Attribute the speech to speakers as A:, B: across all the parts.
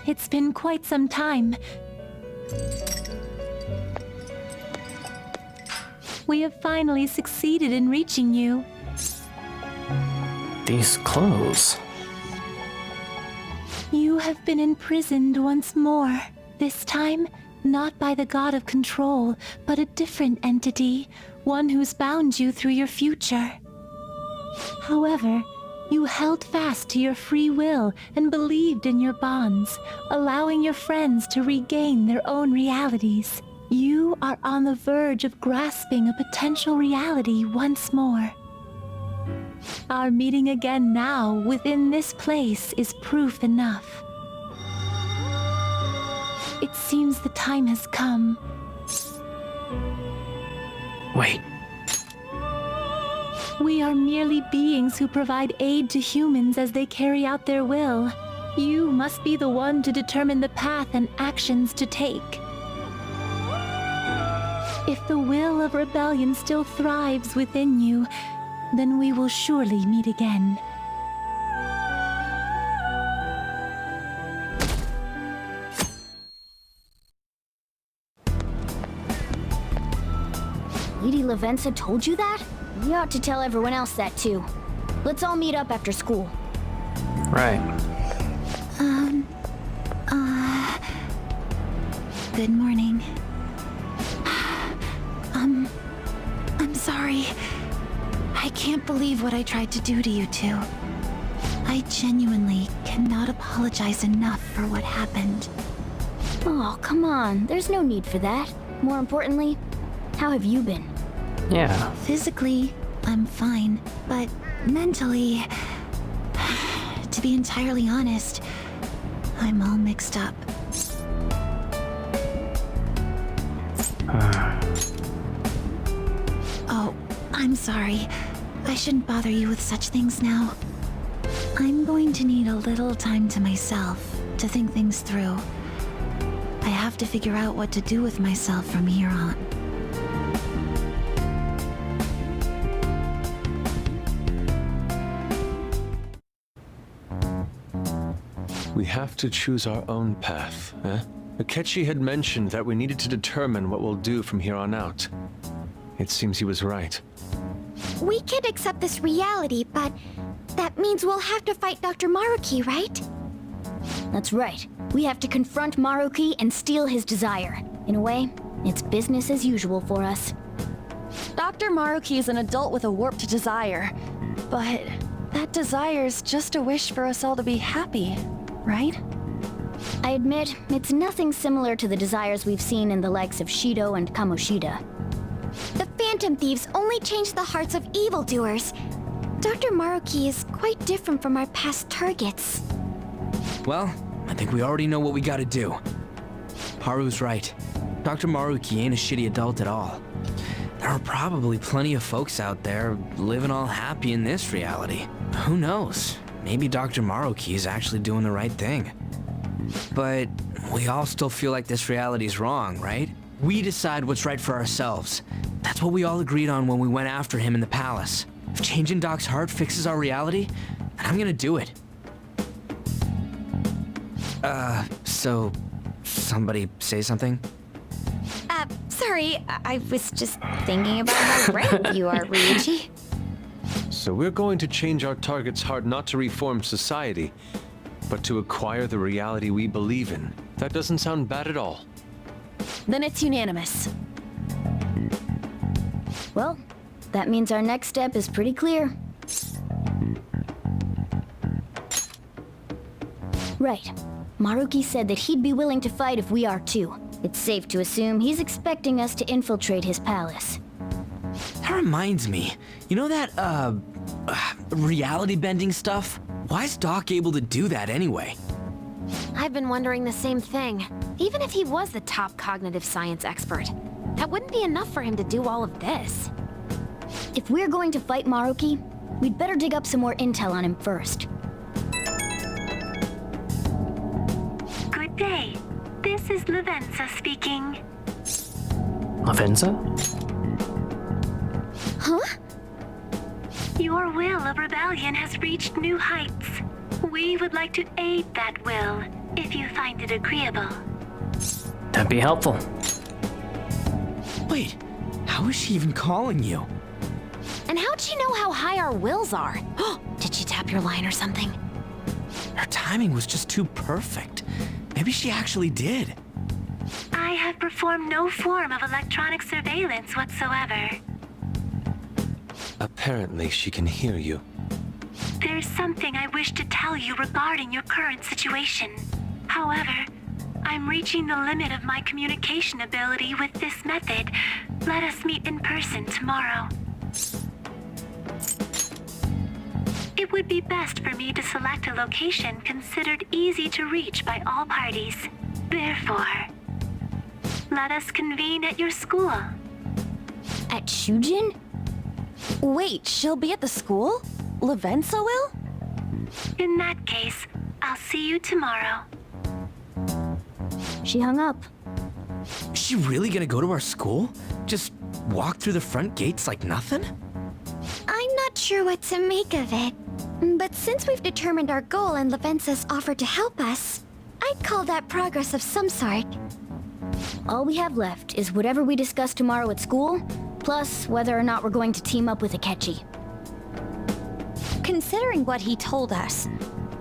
A: It's been quite some time. We have finally succeeded in reaching you.
B: These clothes.
A: You have been imprisoned once more. This time, not by the god of control, but a different entity, one who's bound you through your future. However, you held fast to your free will and believed in your bonds, allowing your friends to regain their own realities. You are on the verge of grasping a potential reality once more. Our meeting again now within this place is proof enough. It seems the time has come.
B: Wait.
A: We are merely beings who provide aid to humans as they carry out their will. You must be the one to determine the path and actions to take. If the will of rebellion still thrives within you, then we will surely meet again.
C: Lady Lavenza told you that? You ought to tell everyone else that too. Let's all meet up after school.
B: Right.
A: Good morning. I'm sorry. I can't believe what I tried to do to you two. I genuinely cannot apologize enough for what happened.
C: Oh, come on. There's no need for that. More importantly, how have you been?
B: Yeah.
A: Physically, I'm fine, but mentally, to be entirely honest, I'm all mixed up. Oh, I'm sorry. I shouldn't bother you with such things now. I'm going to need a little time to myself to think things through. I have to figure out what to do with myself from here on.
D: We have to choose our own path, eh? Akechi had mentioned that we needed to determine what we'll do from here on out. It seems he was right.
E: We can accept this reality, but that means we'll have to fight Dr. Maruki, right?
C: That's right. We have to confront Maruki and steal his desire. In a way, it's business as usual for us.
F: Dr. Maruki is an adult with a warped desire, but that desire's just a wish for us all to be happy, right?
C: I admit, it's nothing similar to the desires we've seen in the likes of Shido and Kamoshida.
E: The Phantom Thieves only change the hearts of evildoers. Dr. Maruki is quite different from our past targets.
G: Well, I think we already know what we gotta do. Haru's right. Dr. Maruki ain't a shitty adult at all. There are probably plenty of folks out there living all happy in this reality. Who knows? Maybe Dr. Maruki is actually doing the right thing. But we all still feel like this reality is wrong, right? We decide what's right for ourselves. That's what we all agreed on when we went after him in the palace. If changing Doc's heart fixes our reality, then I'm gonna do it. So somebody say something?
E: Sorry, I was just thinking about how right you are, Ryuichi.
D: So we're going to change our target's heart not to reform society, but to acquire the reality we believe in. That doesn't sound bad at all.
F: Then it's unanimous.
C: Well, that means our next step is pretty clear. Right. Maruki said that he'd be willing to fight if we are too. It's safe to assume he's expecting us to infiltrate his palace.
G: That reminds me, you know that, reality bending stuff? Why is Doc able to do that anyway?
H: I've been wondering the same thing. Even if he was the top cognitive science expert, that wouldn't be enough for him to do all of this.
C: If we're going to fight Maruki, we'd better dig up some more intel on him first.
A: Good day. This is Lavenza speaking.
B: Lavenza?
E: Huh?
A: Your will of rebellion has reached new heights. We would like to aid that will. if you find it agreeable.
B: That'd be helpful.
G: Wait, how is she even calling you?
H: And how'd she know how high our wills are? Did she tap your line or something?
G: Her timing was just too perfect. Maybe she actually did.
A: I have performed no form of electronic surveillance whatsoever.
D: Apparently, she can hear you.
A: There's something I wish to tell you regarding your current situation. However, I'm reaching the limit of my communication ability with this method. Let us meet in person tomorrow. It would be best for me to select a location considered easy to reach by all parties. Therefore, let us convene at your school.
C: At Shujin?
F: Wait, she'll be at the school? Lavenza will?
A: In that case, I'll see you tomorrow.
C: She hung up.
G: Is she really gonna go to our school? Just walk through the front gates like nothing?
E: I'm not sure what to make of it. But since we've determined our goal and Lavenza's offered to help us, I'd call that progress of some sort.
C: All we have left is whatever we discuss tomorrow at school, plus whether or not we're going to team up with Akechi.
I: Considering what he told us,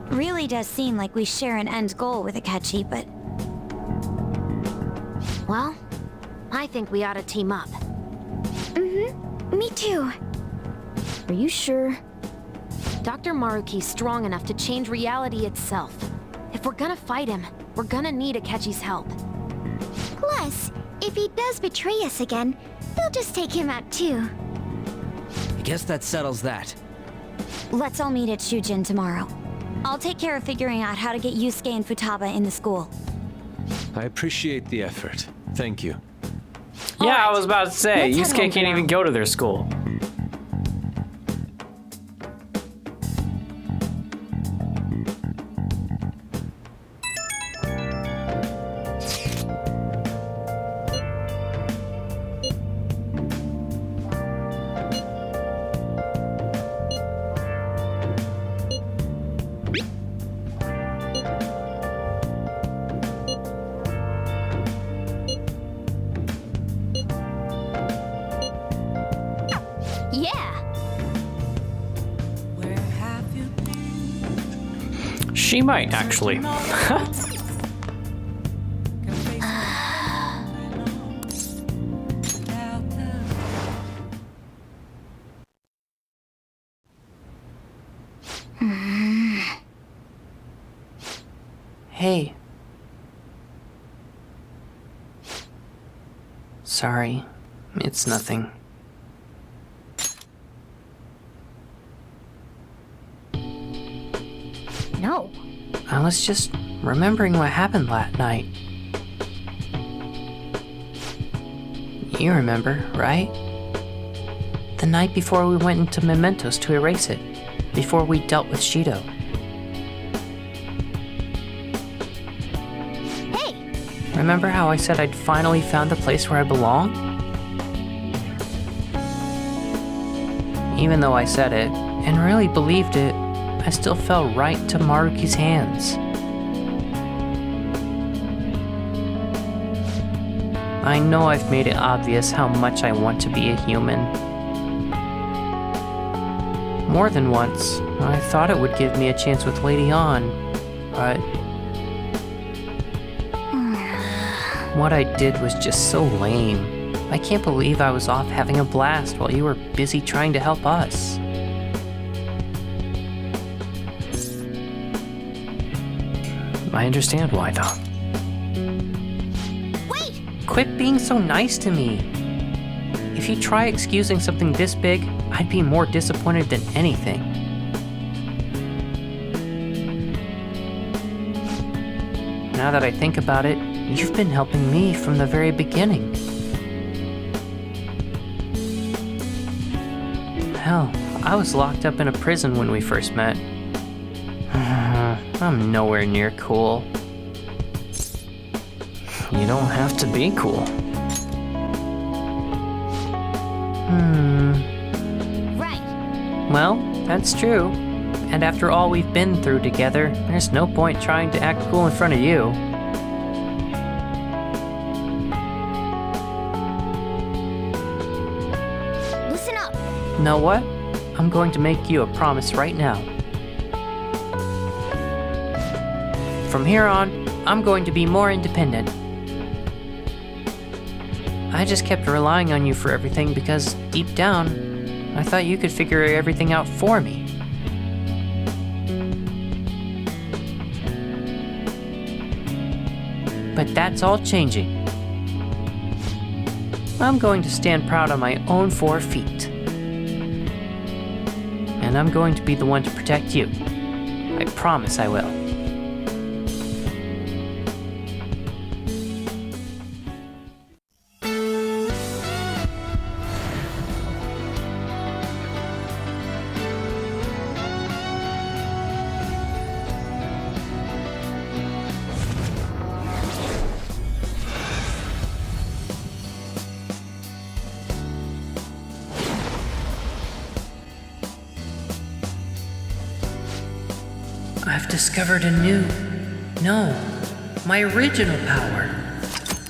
I: really does seem like we share an end goal with Akechi, but
H: Well, I think we ought to team up.
E: Me too.
C: Are you sure?
H: Dr. Maruki's strong enough to change reality itself. If we're gonna fight him, we're gonna need Akechi's help.
E: Plus, if he does betray us again, they'll just take him out too.
G: I guess that settles that.
I: let's all meet at Shujin tomorrow. I'll take care of figuring out how to get Yusuke and Futaba in the school.
D: I appreciate the effort. Thank you.
B: Yeah, I was about to say,
I: Let's head
B: Yusuke
I: home
B: can't
I: now.
B: even go to their school.
C: Yeah!
B: She might, actually. Hey. Sorry. It's nothing.
C: No.
B: I was just remembering what happened that night. You remember, right? The night before we went into Mementos to erase it, before we dealt with Shido.
C: Hey!
B: Remember how I said I'd finally found the place where I belong? Even though I said it, and really believed it, I still fell right to Maruki's hands. I know I've made it obvious how much I want to be a human. More than once, I thought it would give me a chance with Lady On, but what I did was just so lame. I can't believe I was off having a blast while you were busy trying to help us. I understand why, though.
C: Wait!
B: Quit being so nice to me. If you try excusing something this big, I'd be more disappointed than anything. Now that I think about it, you've been helping me from the very beginning. Hell, I was locked up in a prison when we first met. I'm nowhere near cool. You don't have to be cool.
C: Right.
B: Well, that's true. And after all we've been through together, there's no point trying to act cool in front of you.
C: Listen up.
B: Know what? I'm going to make you a promise right now. From here on, I'm going to be more independent. I just kept relying on you for everything because, deep down, I thought you could figure everything out for me. But that's all changing. I'm going to stand proud on my own 4 feet. And I'm going to be the one to protect you. I promise I will. I've discovered a new... No, my original power.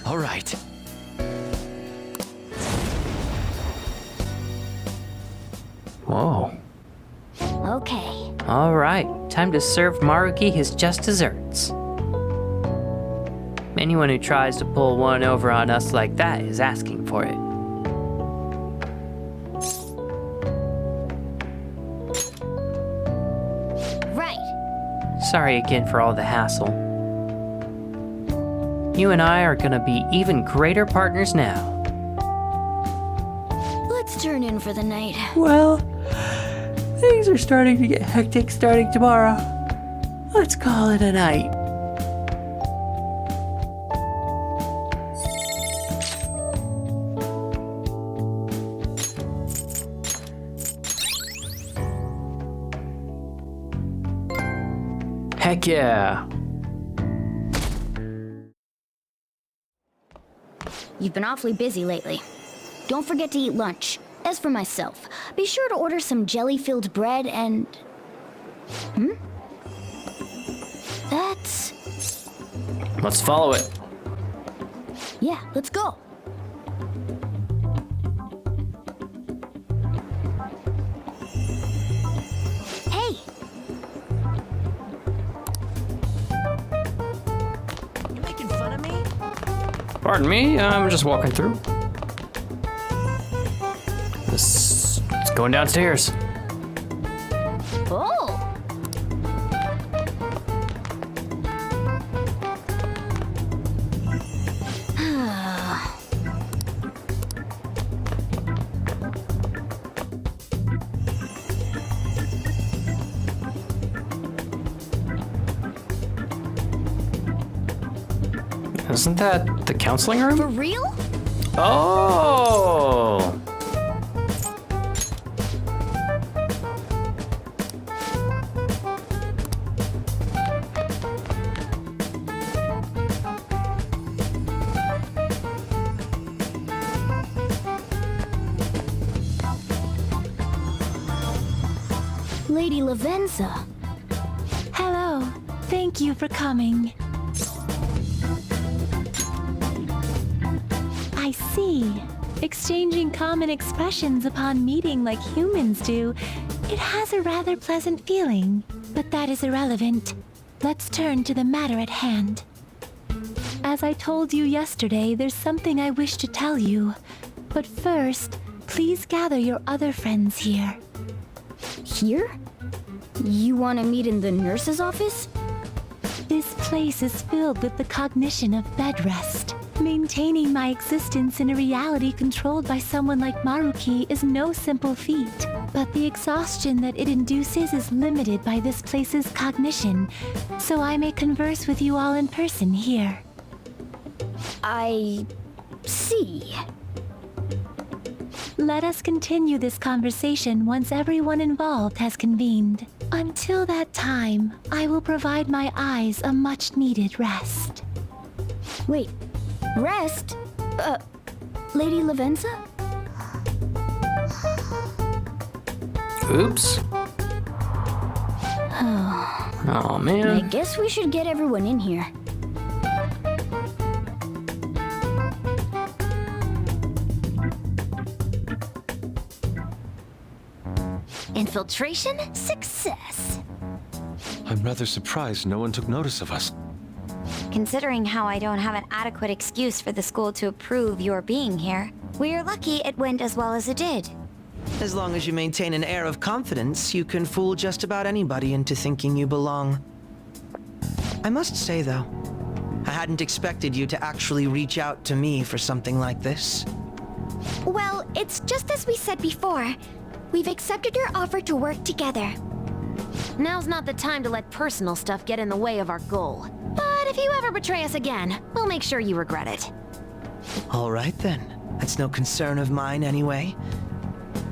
G: All right.
B: Whoa.
C: Okay.
B: All right, time to serve Maruki his just desserts. Anyone who tries to pull one over on us like that is asking for it.
C: Right.
B: Sorry again for all the hassle. You and I are gonna be even greater partners now.
C: Let's turn in for the night.
B: Well, things are starting to get hectic starting tomorrow. Let's call it a night. Heck yeah.
C: You've been awfully busy lately. Don't forget to eat lunch. As for myself, be sure to order some jelly-filled bread and... That's...
B: Let's follow it.
C: Yeah, let's go. Hey!
F: You making fun of me?
B: Pardon me, I'm just walking through. It's going downstairs.
C: Oh!
B: Isn't that the counseling room?
C: For real?
B: Oh!
C: Lady Lavenza.
A: Hello. Thank you for coming. I see. Exchanging common expressions upon meeting like humans do, it has a rather pleasant feeling. But that is irrelevant. Let's turn to the matter at hand. As I told you yesterday, there's something I wish to tell you. But first, please gather your other friends here.
C: Here? You want to meet in the nurse's office?
A: This place is filled with the cognition of bed rest. Maintaining my existence in a reality controlled by someone like Maruki is no simple feat. But the exhaustion that it induces is limited by this place's cognition, so I may converse with you all in person here.
C: I... see.
A: Let us continue this conversation once everyone involved has convened. Until that time, I will provide my eyes a much-needed rest.
C: Wait, rest? Lady Lavenza?
B: Oops. Oh
C: I
B: man.
C: guess we should get everyone in here.
H: Infiltration success.
D: I'm rather surprised no one took notice of us.
I: Considering how I don't have an adequate excuse for the school to approve your being here, we're lucky it went as well as it did.
J: As long as you maintain an air of confidence, you can fool just about anybody into thinking you belong. I must say, though, I hadn't expected you to actually reach out to me for something like this.
E: Well, it's just as we said before. We've accepted your offer to work together.
H: Now's not the time to let personal stuff get in the way of our goal. But if you ever betray us again, we'll make sure you regret it.
J: All right, then. That's no concern of mine, anyway.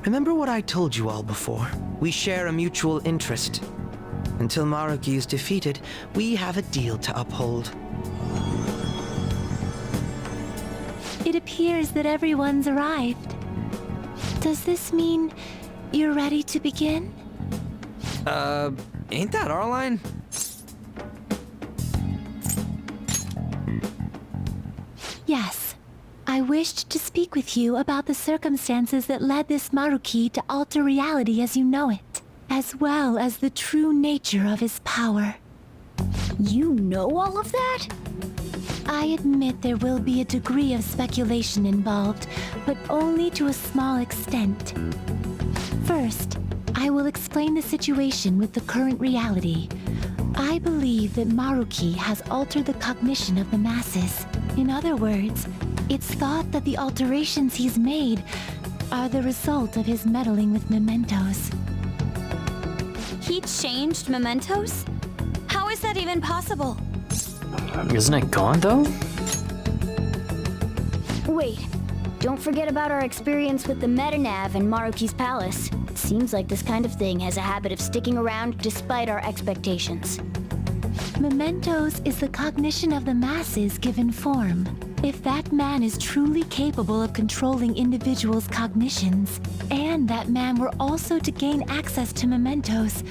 J: Remember what I told you all before? We share a mutual interest. Until Maruki is defeated, we have a deal to uphold.
A: It appears that everyone's arrived. Does this mean you're ready to begin?
G: Ain't that our line?
A: Yes. I wished to speak with you about the circumstances that led this Maruki to alter reality as you know it, as well as the true nature of his power.
C: You know all of that?
A: I admit there will be a degree of speculation involved, but only to a small extent. First, I will explain the situation with the current reality. I believe that Maruki has altered the cognition of the masses. In other words, it's thought that the alterations he's made are the result of his meddling with mementos.
I: He changed mementos? How is that even possible?
B: Isn't it gone though?
C: Wait, don't forget about our experience with the Metanav and Maruki's palace. It seems like this kind of thing has a habit of sticking around despite our expectations.
A: Mementos is the cognition of the masses given form. If that man is truly capable of controlling individuals' cognitions, and that man were also to gain access to mementos,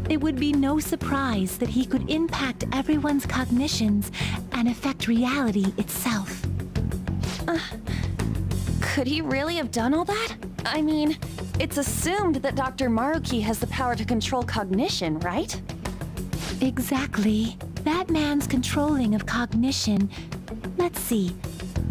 A: it would be no surprise that he could impact everyone's cognitions and affect reality itself.
F: Could he really have done all that? I mean, it's assumed that Dr. Maruki has the power to control cognition, right?
A: Exactly. That man's controlling of cognition. Let's see.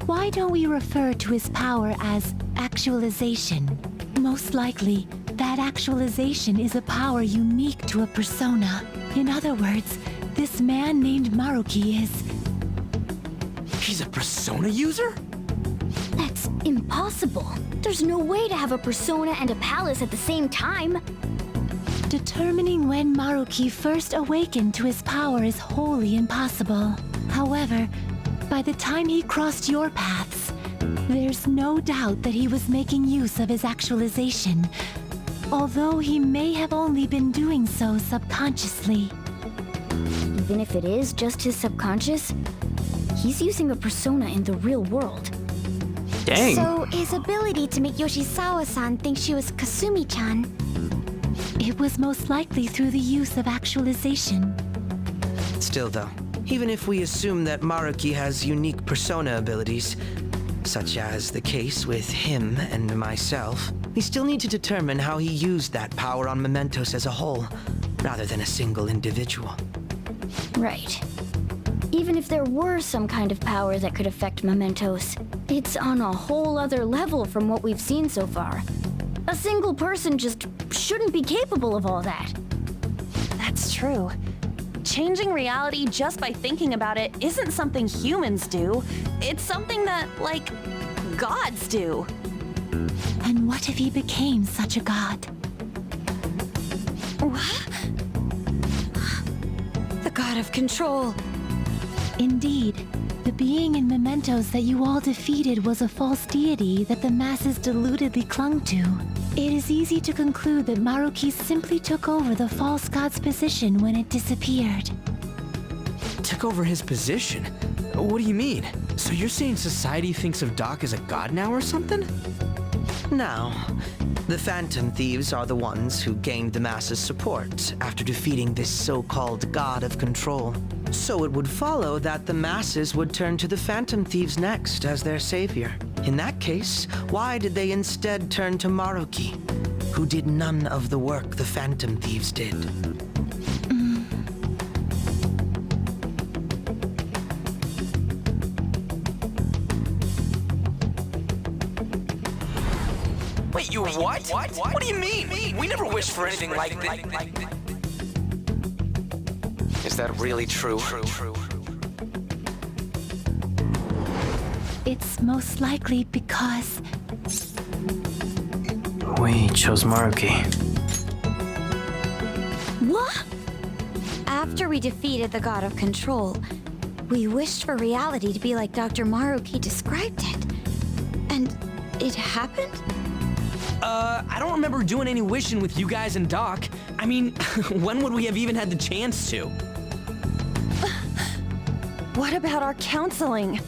A: Why don't we refer to his power as actualization? Most likely, that actualization is a power unique to a persona. In other words, this man named Maruki is...
G: He's a persona user?
C: That's impossible. There's no way to have a persona and a palace at the same time.
A: Determining when Maruki first awakened to his power is wholly impossible. However, by the time he crossed your paths, there's no doubt that he was making use of his actualization, although he may have only been doing so subconsciously.
C: Even if it is just his subconscious, he's using a persona in the real world.
B: Dang.
E: So, his ability to make Yoshizawa-san think she was Kasumi-chan.
A: It was most likely through the use of actualization.
J: Still, though, even if we assume that Maruki has unique persona abilities, such as the case with him and myself, we still need to determine how he used that power on mementos as a whole, rather than a single individual.
C: Right. Even if there were some kind of power that could affect mementos, it's on a whole other level from what we've seen so far. A single person just shouldn't be capable of all that.
F: That's true. Changing reality just by thinking about it isn't something humans do. It's something that, like, gods do.
A: And what if he became such a god?
I: The god of control.
A: Indeed, the being in mementos that you all defeated was a false deity that the masses deludedly clung to. It is easy to conclude that Maruki simply took over the false god's position when it disappeared.
G: Took over his position? What do you mean? So you're saying society thinks of Doc as a god now or something?
J: Now, The Phantom Thieves are the ones who gained the masses' support after defeating this so-called God of Control. So it would follow that the masses would turn to the Phantom Thieves next as their savior. In that case, why did they instead turn to Maruki, who did none of the work the Phantom Thieves did?
G: Wait, you what? What do you mean? We never wished for anything like that. Is that really true?
A: It's most likely because
B: We chose Maruki.
I: What? After we defeated the God of Control, we wished for reality to be like Dr. Maruki described it. And it happened?
G: I don't remember doing any wishing with you guys and Doc. I mean, when would we have even had the chance to?
F: What about our counseling?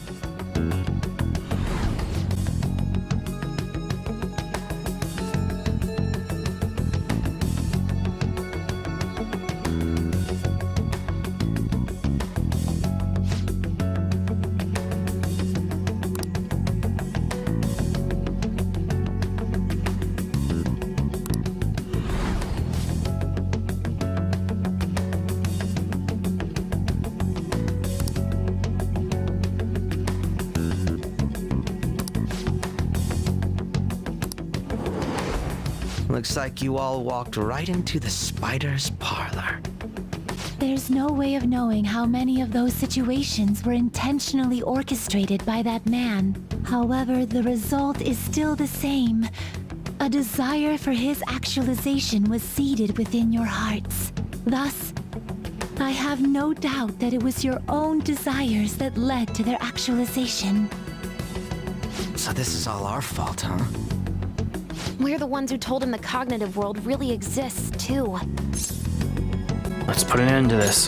J: Looks like you all walked right into the spider's parlor.
A: there's no way of knowing how many of those situations were intentionally orchestrated by that man. However, the result is still the same. A desire for his actualization was seeded within your hearts. Thus, I have no doubt that it was your own desires that led to their actualization.
G: So this is all our fault, huh?
H: We're the ones who told him the cognitive world really exists, too.
B: Let's put an end to this.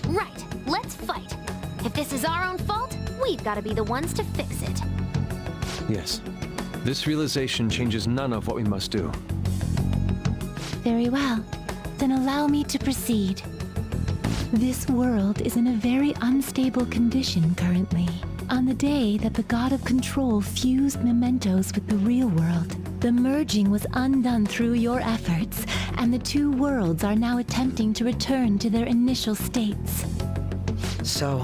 H: Right, let's fight. If this is our own fault, we've got to be the ones to fix it.
D: Yes. This realization changes none of what we must do.
A: Very well. Then allow me to proceed. This world is in a very unstable condition currently. On the day that the God of Control fused mementos with the real world, the merging was undone through your efforts, and the two worlds are now attempting to return to their initial states.
J: So,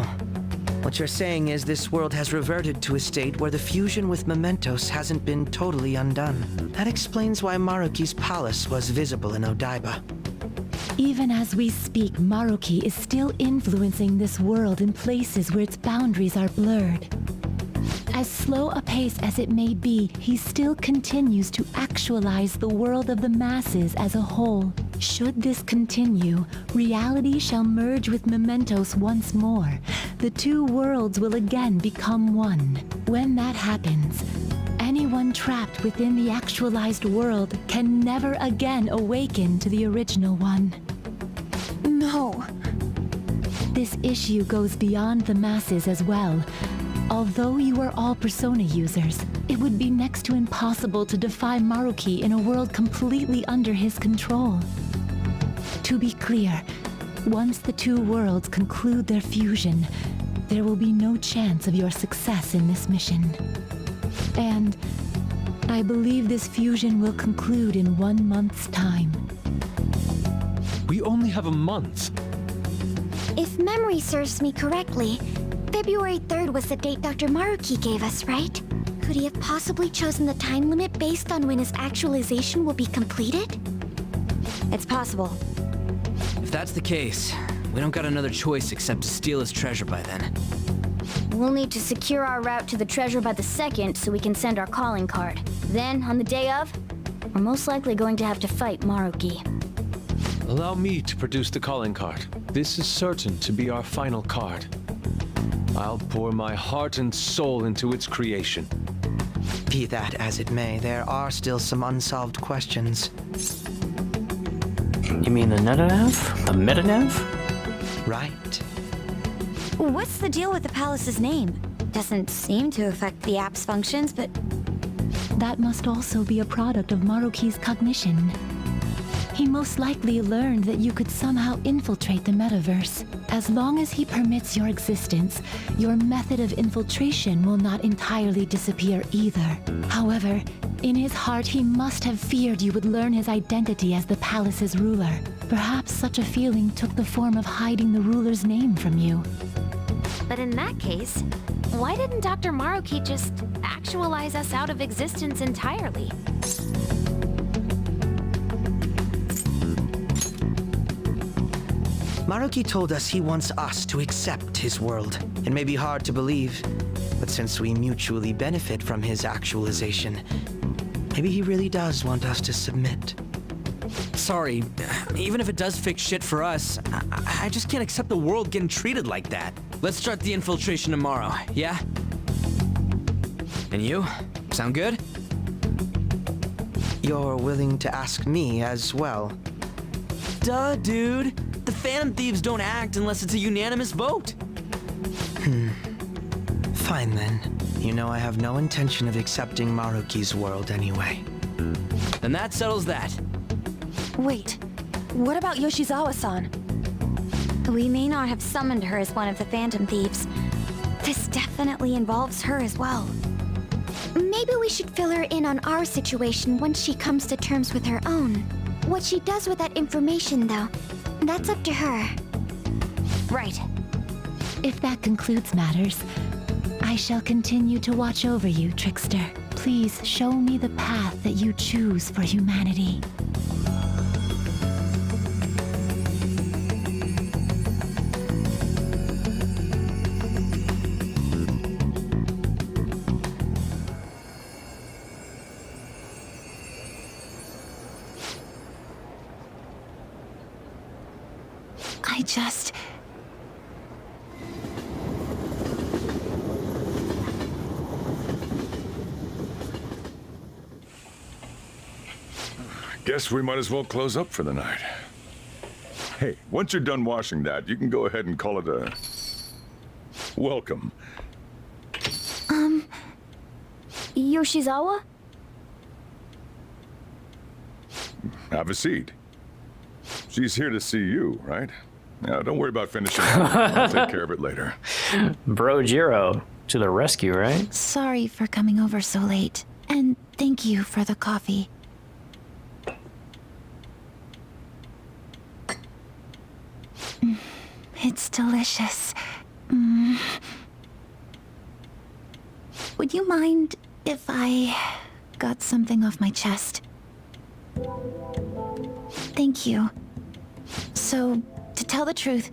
J: what you're saying is this world has reverted to a state where the fusion with mementos hasn't been totally undone. That explains why Maruki's palace was visible in Odaiba.
A: Even as we speak, Maruki is still influencing this world in places where its boundaries are blurred. As slow a pace as it may be, he still continues to actualize the world of the masses as a whole. Should this continue, reality shall merge with mementos once more. The two worlds will again become one. When that happens, anyone trapped within the actualized world can never again awaken to the original one.
F: No.
A: This issue goes beyond the masses as well. Although you are all Persona users, it would be next to impossible to defy Maruki in a world completely under his control. To be clear, once the two worlds conclude their fusion, there will be no chance of your success in this mission. And I believe this fusion will conclude in 1 month's time.
D: We only have a month.
E: If memory serves me correctly, February 3rd was the date Dr. Maruki gave us, right? Could he have possibly chosen the time limit based on when his actualization will be completed?
I: It's possible.
G: If that's the case, we don't got another choice except to steal his treasure by then.
C: We'll need to secure our route to the treasure by the 2nd so we can send our calling card. Then, on the day of, we're most likely going to have to fight Maruki.
D: Allow me to produce the calling card. This is certain to be our final card. I'll pour my heart and soul into its creation.
J: Be that as it may, there are still some unsolved questions.
B: You mean the Netanev? The Metanev?
J: Right?
I: What's the deal with the palace's name? Doesn't seem to affect the app's functions, but
A: That must also be a product of Maruki's cognition. He most likely learned that you could somehow infiltrate the metaverse. As long as he permits your existence, your method of infiltration will not entirely disappear either. However, in his heart he must have feared you would learn his identity as the palace's ruler. Perhaps such a feeling took the form of hiding the ruler's name from you.
H: But in that case, why didn't Dr. Maruki just actualize us out of existence entirely?
J: Maruki told us he wants us to accept his world. It may be hard to believe, but since we mutually benefit from his actualization, maybe he really does want us to submit.
G: Sorry, even if it does fix shit for us, I just can't accept the world getting treated like that. Let's start the infiltration tomorrow, yeah? And you? Sound good?
J: You're willing to ask me as well.
G: Duh, dude. The Phantom Thieves don't act unless it's a unanimous vote.
J: Fine then. You know I have no intention of accepting Maruki's world anyway.
G: Then that settles that.
F: Wait, what about Yoshizawa-san?
I: we may not have summoned her as one of the Phantom Thieves. This definitely involves her as well.
E: Maybe we should fill her in on our situation once she comes to terms with her own. What she does with that information, though, that's up to her.
H: Right.
A: If that concludes matters, I shall continue to watch over you, Trickster. Please show me the path that you choose for humanity. I just...
K: Guess we might as well close up for the night. Hey, once you're done washing that, you can go ahead and call it a... welcome.
C: Yoshizawa?
K: Have a seat. She's here to see you, right? Now, don't worry about finishing. I'll take care of it later.
B: Bro Jiro to the rescue, right?
A: Sorry for coming over so late. And thank you for the coffee. It's delicious. Would you mind if I got something off my chest? Thank you. So, to tell the truth,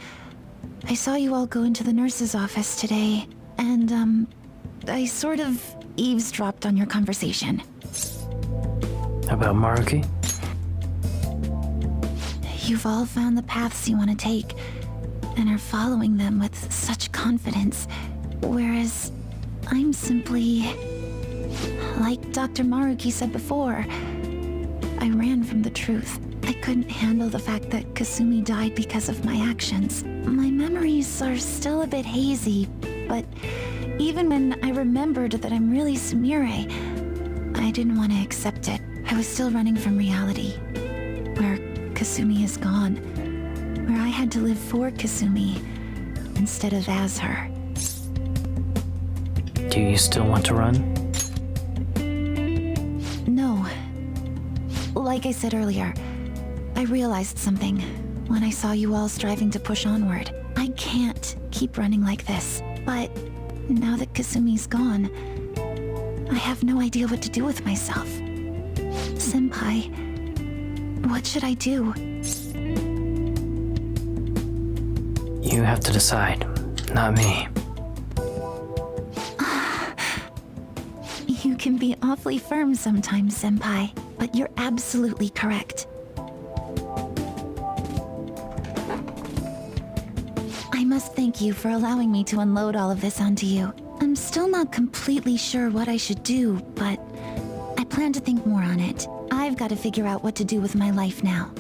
A: I saw you all go into the nurse's office today, and, I sort of eavesdropped on your conversation.
B: About Maruki?
A: You've all found the paths you want to take, and are following them with such confidence, whereas I'm simply... like Dr. Maruki said before, I ran from the truth. I couldn't handle the fact that Kasumi died because of my actions. My memories are still a bit hazy, but even when I remembered that I'm really Sumire, I didn't want to accept it. I was still running from reality, where Kasumi is gone, where I had to live for Kasumi instead of as her.
B: Do you still want to run?
A: No. Like I said earlier, I realized something when I saw you all striving to push onward. I can't keep running like this, but now that Kasumi's gone, I have no idea what to do with myself. Senpai, what should I do?
B: You have to decide, not me.
A: You can be awfully firm sometimes, Senpai, but you're absolutely correct. I must thank you for allowing me to unload all of this onto you. I'm still not completely sure what I should do, but I plan to think more on it. I've got to figure out what to do with my life now.